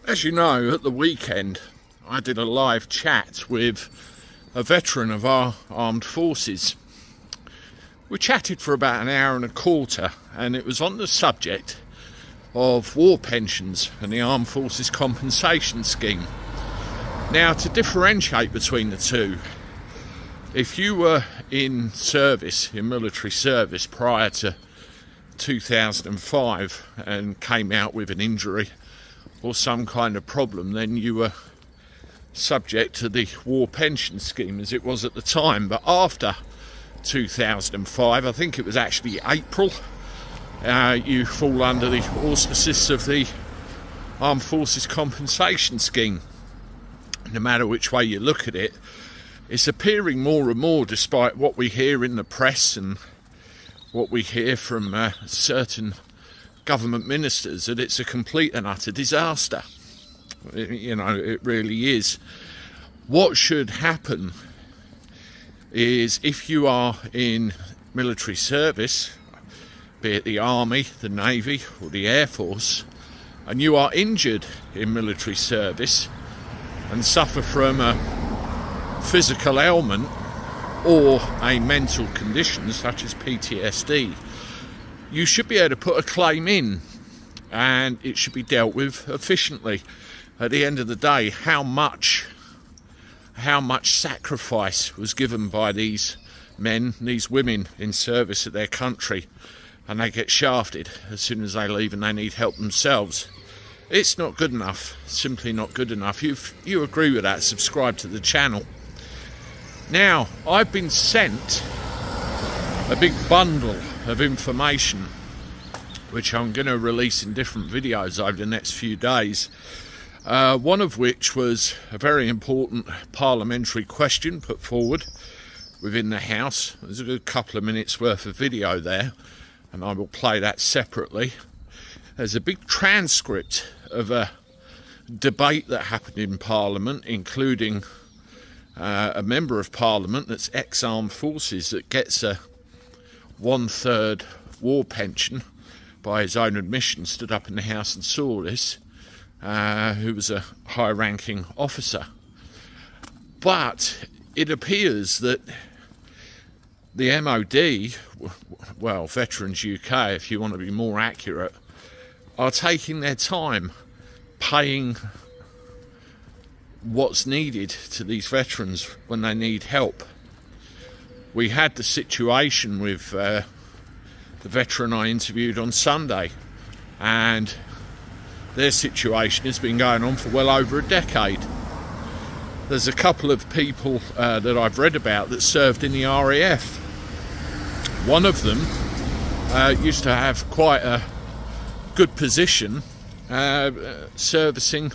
As you know, at the weekend I did a live chat with a veteran of our armed forces. We chatted for about an hour and a quarter, and it was on the subject of war pensions and the Armed Forces Compensation Scheme. Now, to differentiate between the two, if you were in service, in military service prior to 2005 and came out with an injury or some kind of problem, then you were subject to the war pension scheme as it was at the time. But after 2005, I think it was actually April, you fall under the auspices of the Armed Forces Compensation Scheme. No matter which way you look at it, it's appearing more and more, despite what we hear in the press and what we hear from certain government ministers, that it's a complete and utter disaster. You know, it really is. What should happen is, if you are in military service, be it the Army, the Navy or the Air Force, and you are injured in military service and suffer from a physical ailment or a mental condition such as PTSD, you should be able to put a claim in, and it should be dealt with efficiently. At the end of the day, how much sacrifice was given by these men, these women in service of their country, and they get shafted as soon as they leave and they need help themselves. It's not good enough, simply not good enough. If you agree with that, subscribe to the channel. Now, I've been sent a big bundle of information which I'm going to release in different videos over the next few days. One of which was a very important parliamentary question put forward within the House. There's a good couple of minutes worth of video there, and I will play that separately. There's a big transcript of a debate that happened in Parliament, including a member of Parliament that's ex-armed forces that gets a 1/3 war pension by his own admission, stood up in the House and saw this, who was a high-ranking officer. But it appears that the MOD, well, Veterans UK, if you want to be more accurate, are taking their time paying what's needed to these veterans when they need help. We had the situation with the veteran I interviewed on Sunday, and their situation has been going on for well over a decade. There's a couple of people that I've read about that served in the RAF. One of them used to have quite a good position servicing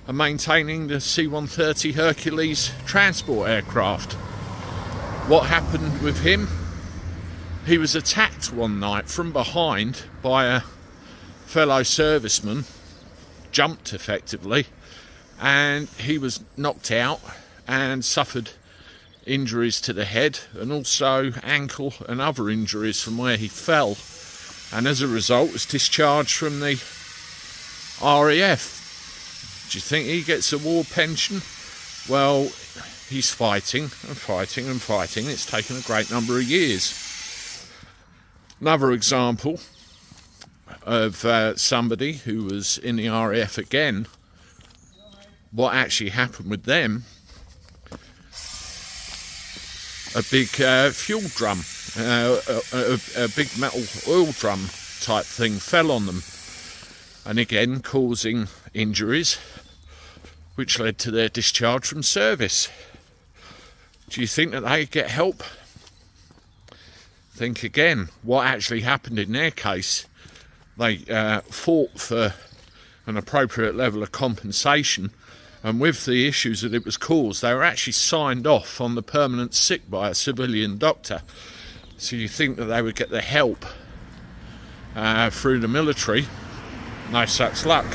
and maintaining the C-130 Hercules transport aircraft. What happened with him? He was attacked one night from behind by a fellow serviceman, jumped effectively, and he was knocked out and suffered injuries to the head and also ankle and other injuries from where he fell, and as a result was discharged from the RAF. Do you think he gets a war pension? Well, he's fighting and fighting and fighting. It's taken a great number of years. Another example of somebody who was in the RAF again. What actually happened with them? A big fuel drum, a big metal oil drum type thing fell on them, and again causing injuries which led to their discharge from service. Do you think that they get help? Think again what actually happened in their case. They fought for an appropriate level of compensation, and with the issues that it was caused, they were actually signed off on the permanent sick by a civilian doctor. So you think that they would get the help through the military? No such luck.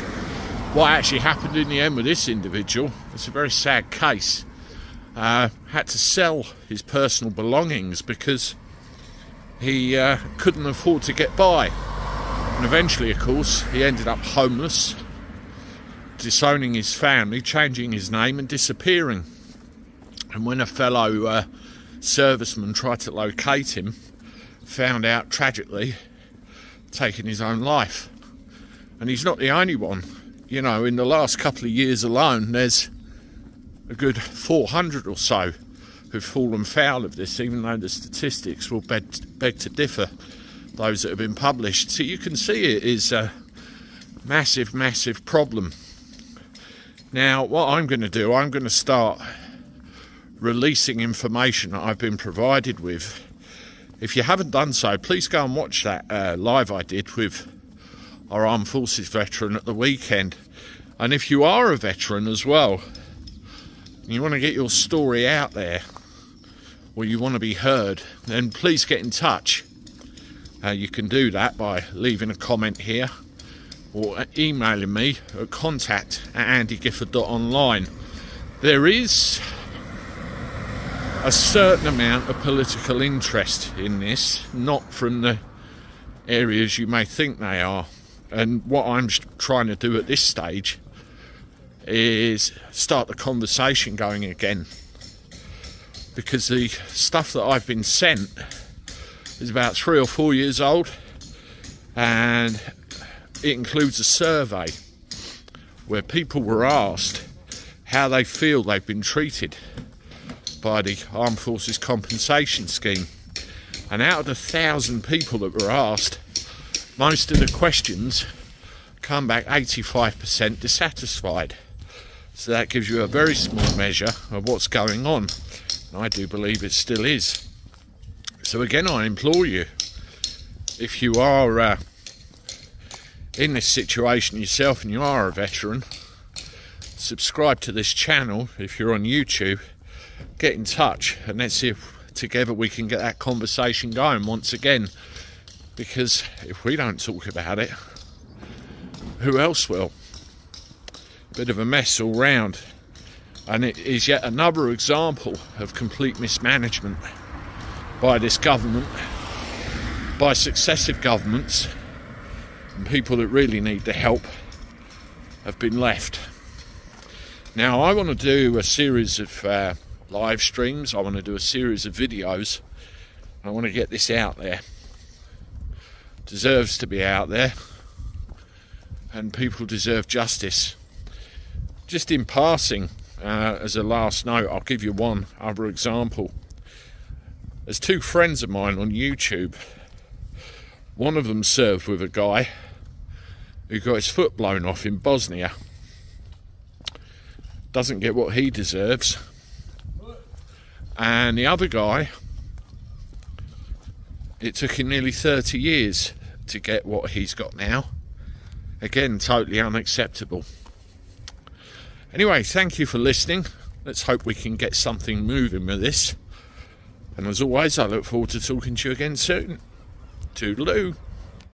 What actually happened in the end with this individual, it's a very sad case. Had to sell his personal belongings because he couldn't afford to get by. And eventually, of course, he ended up homeless disowning his family, changing his name and disappearing. And when a fellow serviceman tried to locate him, found out tragically taking his own life. And he's not the only one. You know, in the last couple of years alone, there's a good 400 or so who've fallen foul of this, even though the statistics will beg to differ, those that have been published. So you can see it is a massive, massive problem. Now, what I'm going to do, I'm going to start releasing information that I've been provided with. If you haven't done so, please go and watch that live I did with our Armed Forces veteran at the weekend. And if you are a veteran as well, and you want to get your story out there, or you want to be heard, then please get in touch. You can do that by leaving a comment here, or emailing me at contact@andygifford.online. There is a certain amount of political interest in this, not from the areas you may think they are. And what I'm trying to do at this stage is start the conversation going again, because the stuff that I've been sent is about 3 or 4 years old, and it includes a survey where people were asked how they feel they've been treated by the Armed Forces Compensation Scheme. And out of the 1,000 people that were asked, most of the questions come back 85% dissatisfied. So that gives you a very small measure of what's going on. And I do believe it still is. So again, I implore you, if you are in this situation yourself and you are a veteran, subscribe to this channel. If you're on YouTube, get in touch and let's see if together we can get that conversation going once again, because if we don't talk about it, who else will? Bit of a mess all round, and it is yet another example of complete mismanagement by this government, by successive governments, and people that really need the help have been left. Now I want to do a series of live streams. I want to do a series of videos. I want to get this out there. It deserves to be out there, and people deserve justice. Just in passing, as a last note, I'll give you one other example. There's 2 friends of mine on YouTube. One of them served with a guy who got his foot blown off in Bosnia. Doesn't get what he deserves. And the other guy, it took him nearly 30 years to get what he's got now. Again, totally unacceptable. Anyway, thank you for listening. Let's hope we can get something moving with this. And as always, I look forward to talking to you again soon. Toodaloo.